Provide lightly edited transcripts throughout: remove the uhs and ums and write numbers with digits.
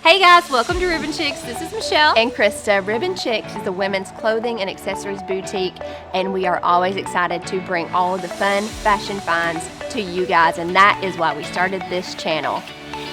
Hey guys, welcome to Ribbon Chicks. This is Michelle. And Krista. Ribbon Chicks is a women's clothing and accessories boutique, and we are always excited to bring all of the fun fashion finds to you guys, and that is why we started this channel.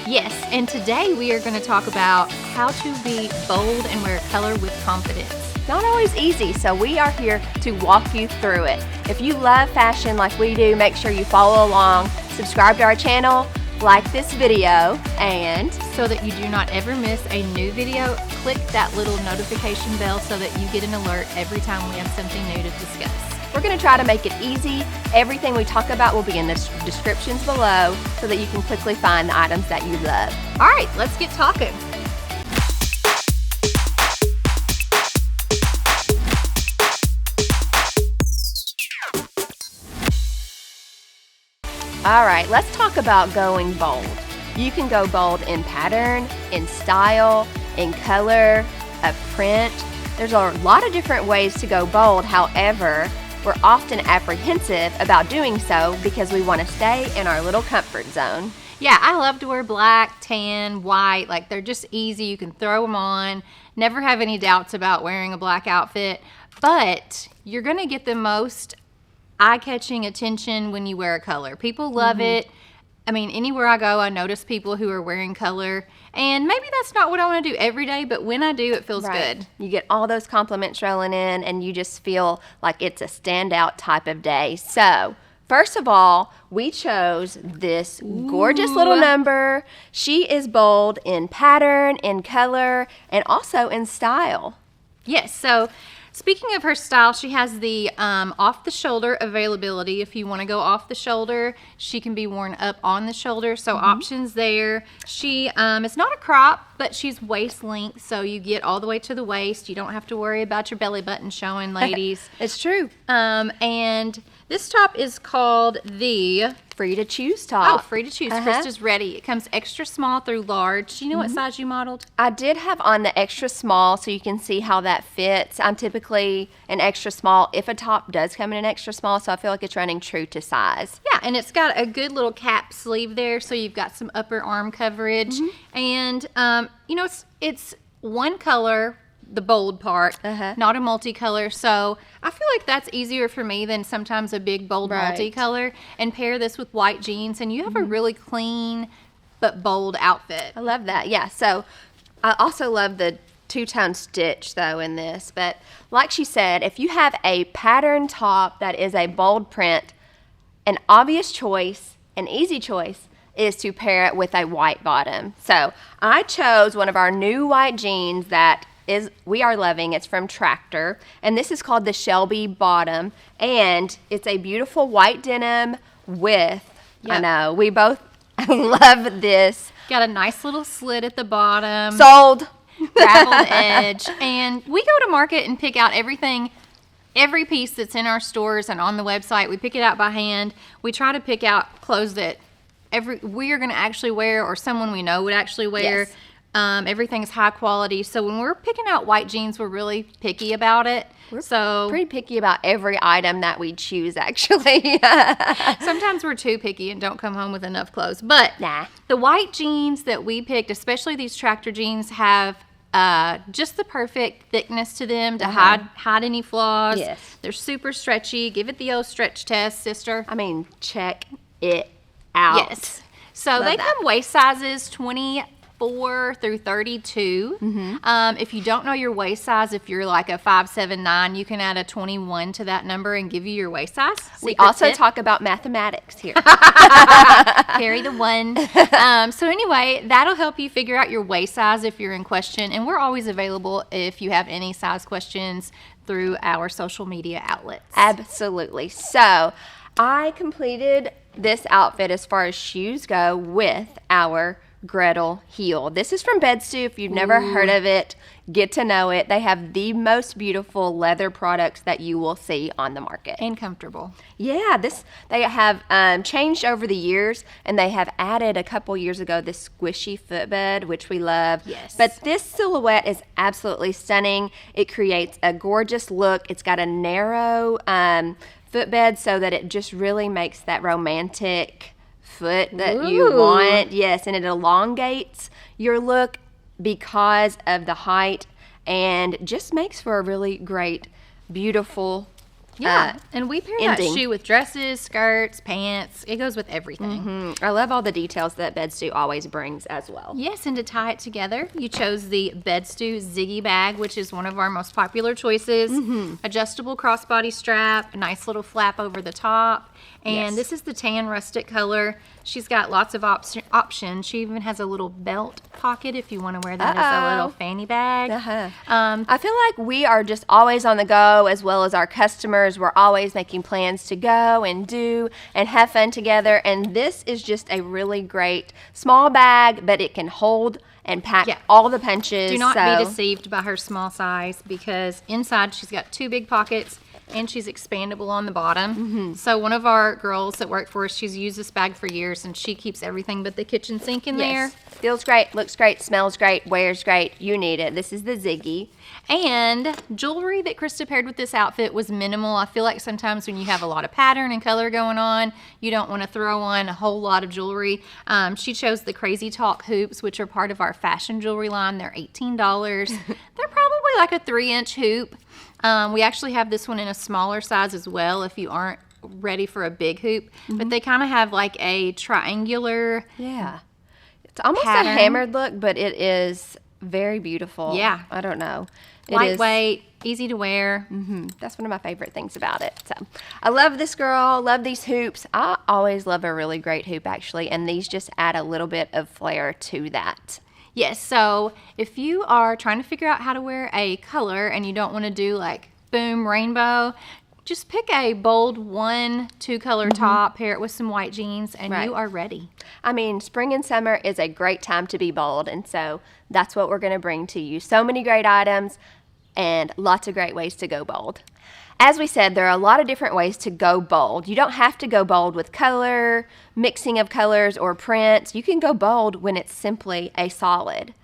Yes, and today we are going to talk about how to be bold and wear color with confidence. Not always easy, so we are here to walk you through it. If you love fashion like we do, make sure you follow along, subscribe to our channel, like this video, and so that you do not ever miss a new video, click that little notification bell so that you get an alert every time we have something new to discuss. We're going to try to make it easy. Everything we talk about will be in the descriptions below so that you can quickly find the items that you love. All right, let's get talking. All right, let's talk about going bold. You can go bold in pattern, in style, in color, a print. There's a lot of different ways to go bold. However, we're often apprehensive about doing so because we want to stay in our little comfort zone. Yeah, I love to wear black, tan, white. Like, they're just easy. You can throw them on. Never have any doubts about wearing a black outfit. But you're going to get the most eye-catching attention when you wear a color. People love it. I mean, anywhere I go, I notice people who are wearing color, and maybe that's not what I want to do every day, but when I do, it feels good. You get all those compliments rolling in, and you just feel like it's a standout type of day. So, first of all, we chose this gorgeous little number. She is bold in pattern, in color, and also in style. Yes, so speaking of her style, she has the off-the-shoulder availability. If you want to go off the shoulder, she can be worn up on the shoulder, so options there. She is not a crop, but she's waist length, so you get all the way to the waist. You don't have to worry about your belly button showing, ladies. It's true. And this top is called the Free to Choose top. Oh, Free to Choose. Krista's ready. It comes extra small through large. Do you know what size you modeled? I did have on the extra small, so you can see how that fits. I'm typically an extra small if a top does come in an extra small, so I feel like it's running true to size. Yeah, and it's got a good little cap sleeve there, so you've got some upper arm coverage. And, you know, it's one color, the bold part, not a multicolor, so I feel like that's easier for me than sometimes a big bold multicolor. And pair this with white jeans, and you have a really clean but bold outfit. I love that. Yeah, so I also love the two-tone stitch though in this, but like she said, if you have a pattern top that is a bold print, an obvious choice, an easy choice is to pair it with a white bottom. So I chose one of our new white jeans that we are loving. It's from Tractor, and this is called the Shelby bottom, and it's a beautiful white denim with, I know, we both love this. Got a nice little slit at the bottom. Sold. Raveled edge. And we go to market and pick out everything, every piece that's in our stores and on the website. We pick it out by hand. We try to pick out clothes that we are going to actually wear, or someone we know would actually wear. Yes. Everything's high quality. So when we're picking out white jeans, we're really picky about it. We're pretty picky about every item that we choose, actually. Sometimes we're too picky and don't come home with enough clothes. But the white jeans that we picked, especially these Tractor jeans, have just the perfect thickness to them to hide any flaws. Yes. They're super stretchy. Give it the old stretch test, sister. I mean, check it out. Yes. So they come waist sizes 24 through 32. If you don't know your waist size, if you're like a 5'7", you can add a 21 to that number and give you your waist size. We also talk about mathematics here. Carry the one. So anyway, that'll help you figure out your waist size if you're in question. And we're always available if you have any size questions through our social media outlets. Absolutely. So I completed this outfit as far as shoes go with our Grettel heel. This is from BedStu. If you've never heard of it, get to know it. They have the most beautiful leather products that you will see on the market. And comfortable. Yeah, they have changed over the years, and they have added a couple years ago this squishy footbed, which we love. Yes. But this silhouette is absolutely stunning. It creates a gorgeous look. It's got a narrow footbed so that it just really makes that romantic foot that you want. Yes, and it elongates your look because of the height, and just makes for a really great, beautiful and we pair ending. that shoe with dresses, skirts, pants. It goes with everything. I love all the details that BedStu always brings as well. Yes, and to tie it together, you chose the BedStu Ziggy Bag, which is one of our most popular choices. Adjustable crossbody strap, a nice little flap over the top. And this is the tan rustic color. She's got lots of options. She even has a little belt pocket if you want to wear that as a little fanny bag. I feel like we are just always on the go, as well as our customers. We're always making plans to go and do and have fun together. And this is just a really great small bag, but it can hold and pack all the punches. Do not be deceived by her small size, because inside she's got 2 big pockets and she's expandable on the bottom. So one of our girls that work for us, she's used this bag for years, and she keeps everything but the kitchen sink in there. Feels great, looks great, smells great, wears great. You need it. This is the Ziggy. And jewelry that Krista paired with this outfit was minimal. I feel like sometimes when you have a lot of pattern and color going on, you don't want to throw on a whole lot of jewelry. She chose the Crazy Talk hoops, which are part of our fashion jewelry line. They're $18. They're probably like a 3-inch hoop. We actually have this one in a smaller size as well if you aren't ready for a big hoop. But they kind of have like a triangular It's almost pattern. a hammered look, but it is very beautiful. Yeah. I don't know. Lightweight, easy to wear. That's one of my favorite things about it. So I love this girl, love these hoops. I always love a really great hoop, actually, and these just add a little bit of flair to that. Yes, so if you are trying to figure out how to wear a color and you don't want to do like boom rainbow, just pick a bold 1-2 color top, pair it with some white jeans, and you are ready. I mean, spring and summer is a great time to be bold, and so that's what we're going to bring to you. So many great items and lots of great ways to go bold. As we said, there are a lot of different ways to go bold. You don't have to go bold with color, mixing of colors, or prints. You can go bold when it's simply a solid.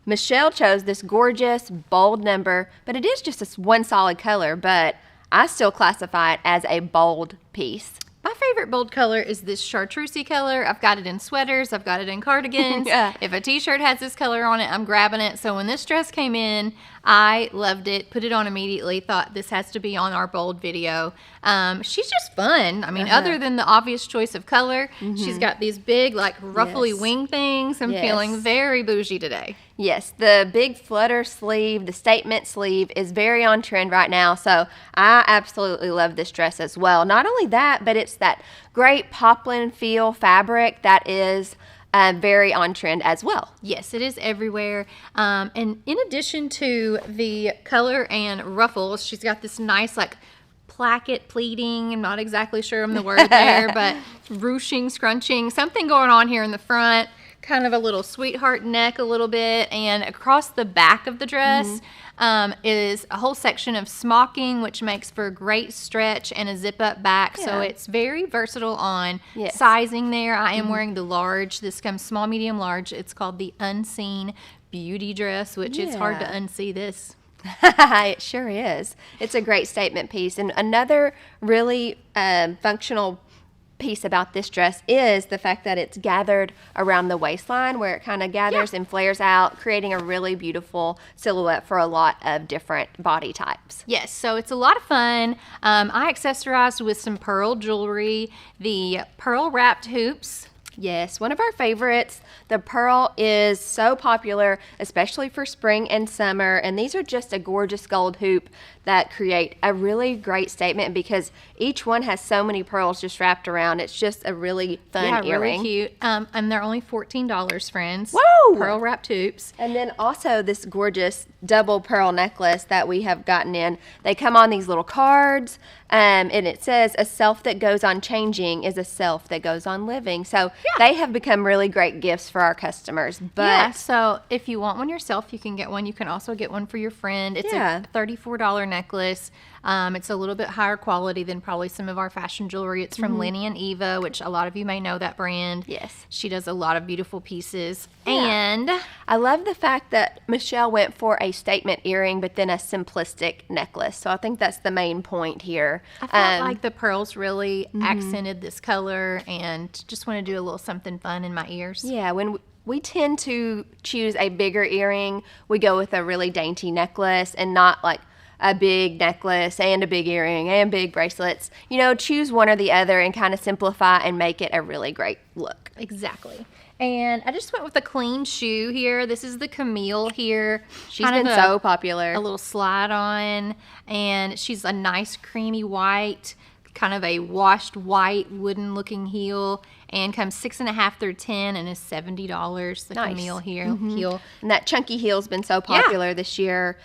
Michelle chose this gorgeous, bold number, but it is just one solid color, but I still classify it as a bold piece. My favorite bold color is this chartreusey color. I've got it in sweaters. I've got it in cardigans. If a t-shirt has this color on it, I'm grabbing it. So when this dress came in, I loved it. Put it on immediately. Thought this has to be on our bold video. She's just fun. I mean, other than the obvious choice of color, she's got these big, like, ruffly wing things. I'm feeling very bougie today. Yes, the big flutter sleeve, the statement sleeve is very on trend right now, so I absolutely love this dress as well. Not only that, but it's that great poplin feel fabric that is very on trend as well. Yes, it is everywhere. And in addition to the color and ruffles, she's got this nice, like, placket pleating. I'm not exactly sure I'm the word there, but ruching, scrunching, something going on here in the front. Kind of a little sweetheart neck a little bit, and across the back of the dress is a whole section of smocking, which makes for a great stretch and a zip up back. So it's very versatile on sizing there. I am wearing the large. This comes small, medium, large. It's called the Unseen Beauty Dress, which it's hard to unsee this. It sure is. It's a great statement piece. And another really functional piece about this dress is the fact that it's gathered around the waistline, where it kind of gathers and flares out, creating a really beautiful silhouette for a lot of different body types. Yes, so it's a lot of fun. I accessorized with some pearl jewelry, the pearl wrapped hoops. Yes, one of our favorites. The pearl is so popular, especially for spring and summer, and these are just a gorgeous gold hoop that create a really great statement because each one has so many pearls just wrapped around. It's just a really fun earring. Really cute. And they're only $14, friends. Whoa! Pearl wrapped hoops. And then also this gorgeous double pearl necklace that we have gotten in. They come on these little cards, and it says, "A self that goes on changing is a self that goes on living." So they have become really great gifts for our customers. But so if you want one yourself, you can get one. You can also get one for your friend. It's a $34 necklace. It's a little bit higher quality than probably some of our fashion jewelry. It's from Lenny and Eva, which a lot of you may know that brand. Yes. She does a lot of beautiful pieces. Yeah. And I love the fact that Michelle went for a statement earring, but then a simplistic necklace. So I think that's the main point here. I felt like the pearls really accented this color, and just want to do a little something fun in my ears. Yeah, when we tend to choose a bigger earring. We go with a really dainty necklace and not like a big necklace and a big earring and big bracelets. You know, choose one or the other and kind of simplify and make it a really great look. Exactly. And I just went with a clean shoe here. This is the Camille here. She's been so popular. A little slide on, and she's a nice creamy white, kind of a washed white wooden looking heel, and comes 6.5 through 10 and is $70. The Nice. Camille heel. And that chunky heel's been so popular this year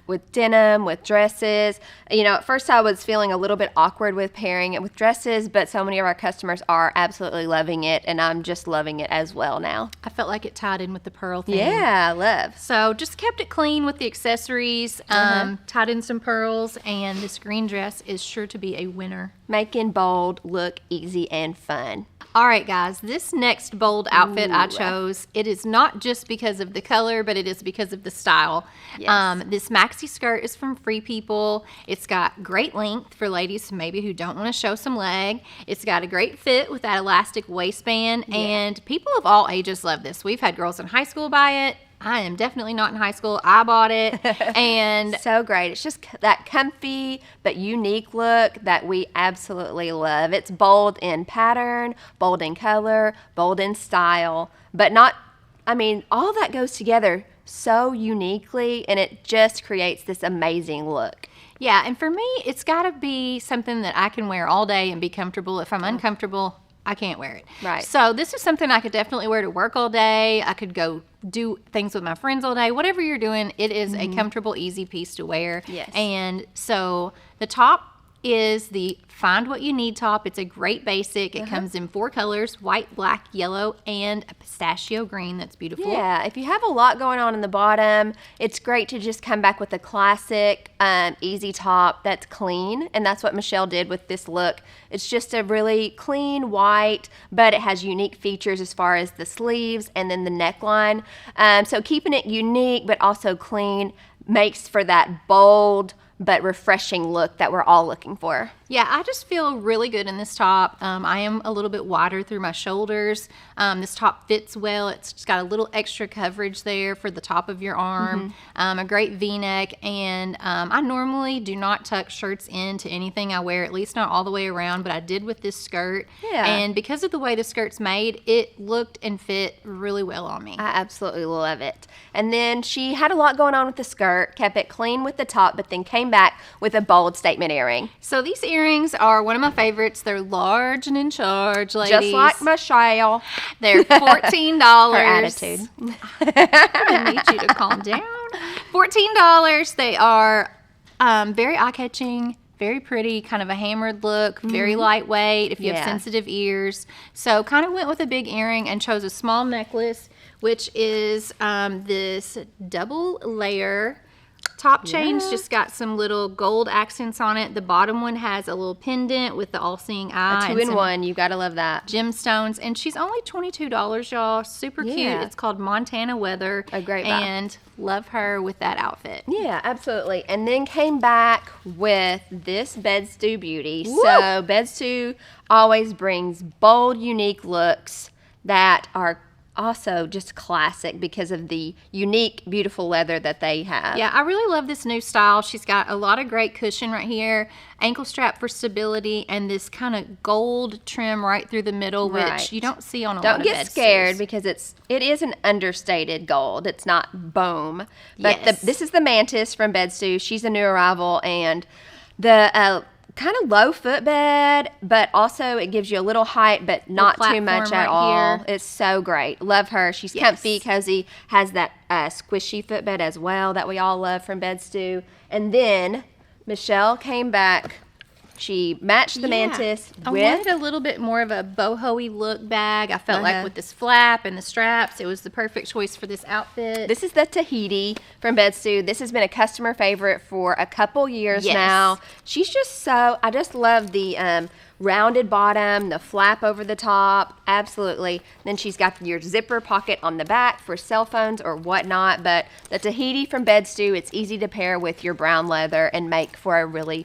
with denim, with dresses. You know, at first I was feeling a little bit awkward with pairing it with dresses, but so many of our customers are absolutely loving it, and I'm just loving it as well now. I felt like it tied in with the pearl thing. Yeah, love. So just kept it clean with the accessories, tied in some pearls, and this green dress is sure to be a winner. Making bold look easy and fun. All right, guys, this next bold outfit I chose, it is not just because of the color, but it is because of the style. Yes. This maxi skirt is from Free People. It's got great length for ladies maybe who don't want to show some leg. It's got a great fit with that elastic waistband, and people of all ages love this. We've had girls in high school buy it. I am definitely not in high school. I bought it, and so great. It's just that comfy but unique look that we absolutely love. It's bold in pattern, bold in color, bold in style, but not, I mean, all that goes together so uniquely, and it just creates this amazing look. Yeah, and for me, it's got to be something that I can wear all day and be comfortable. If I'm uncomfortable, I can't wear it. Right. So this is something I could definitely wear to work all day. I could go do things with my friends all day. Whatever you're doing, it is a comfortable, easy piece to wear. Yes. And so the top is the Find What You Need top. It's a great basic. It comes in 4 colors, white, black, yellow, and a pistachio green. That's beautiful. Yeah, if you have a lot going on in the bottom, it's great to just come back with a classic, easy top that's clean, and that's what Michelle did with this look. It's just a really clean white, but it has unique features as far as the sleeves and then the neckline. So keeping it unique but also clean makes for that bold but refreshing look that we're all looking for. Yeah, I just feel really good in this top. I am a little bit wider through my shoulders. This top fits well. It's just got a little extra coverage there for the top of your arm. A great V-neck, and I normally do not tuck shirts into anything I wear, at least not all the way around, but I did with this skirt. Yeah. And because of the way the skirt's made, it looked and fit really well on me. I absolutely love it. And then she had a lot going on with the skirt, kept it clean with the top, but then came back with a bold statement earring. So these earrings are one of my favorites. They're large and in charge, ladies. Just like Michelle. They're $14. Her attitude. I need you to calm down. $14. They are very eye-catching, very pretty, kind of a hammered look, very lightweight if you have sensitive ears. So kind of went with a big earring and chose a small necklace, which is this double layer. Top chain's just got some little gold accents on it. The bottom one has a little pendant with the all-seeing eye. A 2-in-1. You gotta love that. Gemstones, and she's only $22, y'all. Super cute. It's called Montana Weather. A great buy. And love her with that outfit. Yeah, absolutely. And then came back with this BedStu beauty. Woo! So BedStu always brings bold, unique looks that are also just classic because of the unique, beautiful leather that they have. Yeah, I really love this new style. She's got a lot of great cushion right here, ankle strap for stability, and this kind of gold trim right through the middle, which you don't see on a lot Don't of get BedStus. scared because it is an understated gold. It's not boom. But this is the Mantis from BedStu. She's a new arrival, and the kind of low footbed, but also it gives you a little height, but not too much at all. Here. It's so great. Love her. She's comfy, cozy, has that squishy footbed as well that we all love from BedStu. And then Michelle came back. She matched the Mantis I with... wanted a little bit more of a boho-y look bag. I felt like with this flap and the straps, it was the perfect choice for this outfit. This is the Tahiti from BedStu. This has been a customer favorite for a couple years now. She's just so... I just love the rounded bottom, the flap over the top. Absolutely. Then she's got your zipper pocket on the back for cell phones or whatnot. But the Tahiti from BedStu, it's easy to pair with your brown leather and make for a really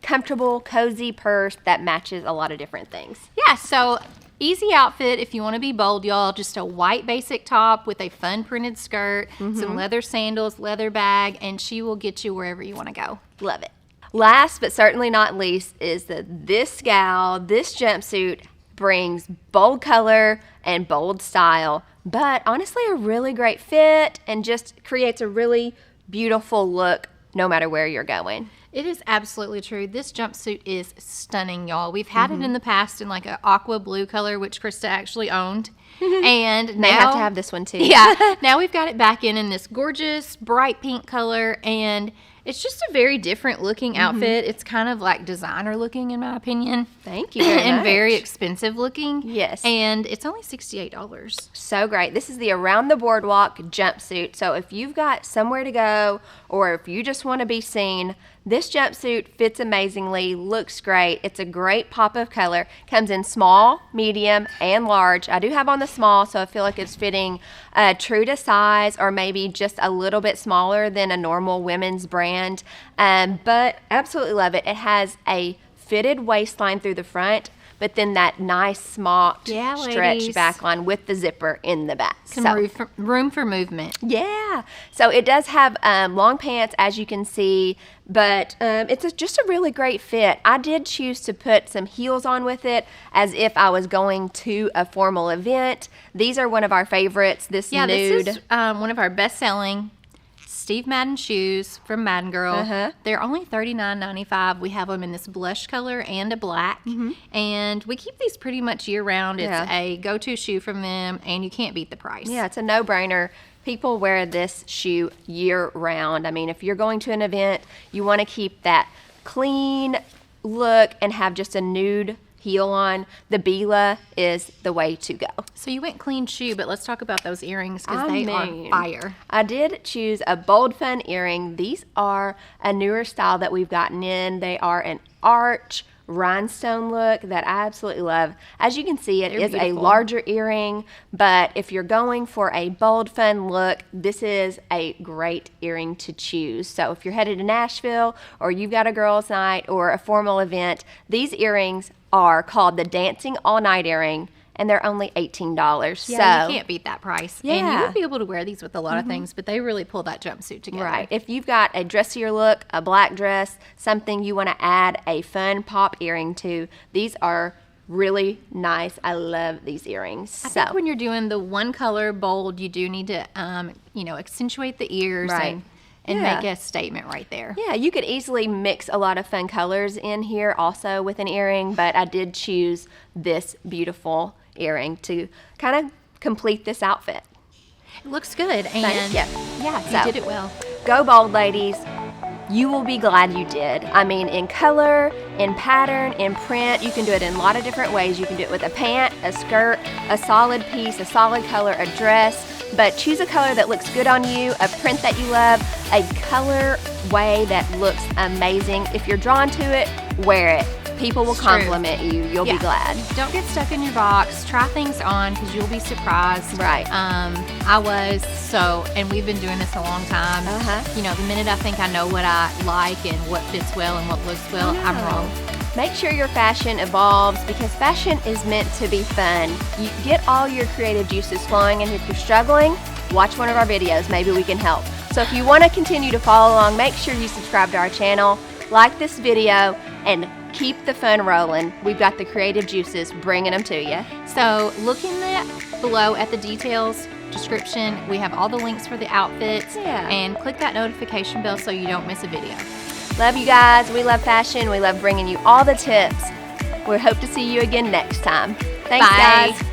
comfortable, cozy purse that matches a lot of different things. Yeah, so easy outfit if you want to be bold, y'all. Just a white basic top with a fun printed skirt, some leather sandals, leather bag, and she will get you wherever you want to go. Love it. Last but certainly not least is that this jumpsuit brings bold color and bold style, but honestly a really great fit and just creates a really beautiful look no matter where you're going. It is absolutely true. This jumpsuit is stunning, y'all. We've had it in the past in like an aqua blue color, which Krista actually owned. And now They have to have this one too. Yeah. Now we've got it back in this gorgeous bright pink color, and it's just a very different looking outfit. It's kind of like designer looking in my opinion. Thank you very and much. very expensive looking. Yes. And it's only $68. So great. This is the Around the Boardwalk jumpsuit. So if you've got somewhere to go or if you just want to be seen, this jumpsuit fits amazingly, looks great. It's a great pop of color. Comes in small, medium, and large. I do have on the small, so I feel like it's fitting true to size or maybe just a little bit smaller than a normal women's brand. But absolutely love it. It has a fitted waistline through the front, but then that nice smocked stretch ladies. back line with the zipper in the back. Some room for movement. Yeah. So it does have long pants, as you can see, but it's just a really great fit. I did choose to put some heels on with it as if I was going to a formal event. These are one of our favorites, this nude. This is one of our best-selling Steve Madden shoes from Madden Girl. They're only $39.95. We have them in this blush color and a black. And we keep these pretty much year-round. It's a go-to shoe from them, and you can't beat the price. Yeah, it's a no-brainer. People wear this shoe year-round. I mean, if you're going to an event, you want to keep that clean look and have just a nude heel on. The Beella is the way to go. So you went clean shoe, but let's talk about those earrings because they are fire. I did choose a bold fun earring. These are a newer style that we've gotten in. They are an arch rhinestone look that I absolutely love. As you can see, it is a larger earring, but if you're going for a bold fun look, this is a great earring to choose. So if you're headed to Nashville or you've got a girls' night or a formal event, these earrings are called the Dancing All Night earring, and they're only $18. Yeah, you can't beat that price. Yeah. And you would be able to wear these with a lot of things, but they really pull that jumpsuit together. Right. If you've got a dressier look, a black dress, something you want to add a fun pop earring to, these are really nice. I love these earrings. I think when you're doing the one color bold, you do need to, accentuate the ears and make a statement right there. Yeah, you could easily mix a lot of fun colors in here also with an earring, but I did choose this beautiful earring to kind of complete this outfit. It looks good. And yeah, you did it well. Go bold, ladies. You will be glad you did. I mean, in color, in pattern, in print, you can do it in a lot of different ways. You can do it with a pant, a skirt, a solid piece, a solid color, a dress. But choose a color that looks good on you, a print that you love, a color way that looks amazing. If you're drawn to it, wear it. People will compliment you. You'll be glad. Don't get stuck in your box. Try things on because you'll be surprised. Right. I was and we've been doing this a long time. You know, the minute I think I know what I like and what fits well and what looks well, I'm wrong. Make sure your fashion evolves because fashion is meant to be fun. You get all your creative juices flowing, and if you're struggling, watch one of our videos. Maybe we can help. So if you want to continue to follow along, make sure you subscribe to our channel, like this video, and keep the fun rolling. We've got the creative juices bringing them to you. So look in below at the details description. We have all the links for the outfits. And click that notification bell so you don't miss a video. Love you guys. We love fashion. We love bringing you all the tips. We hope to see you again next time. Thanks, guys.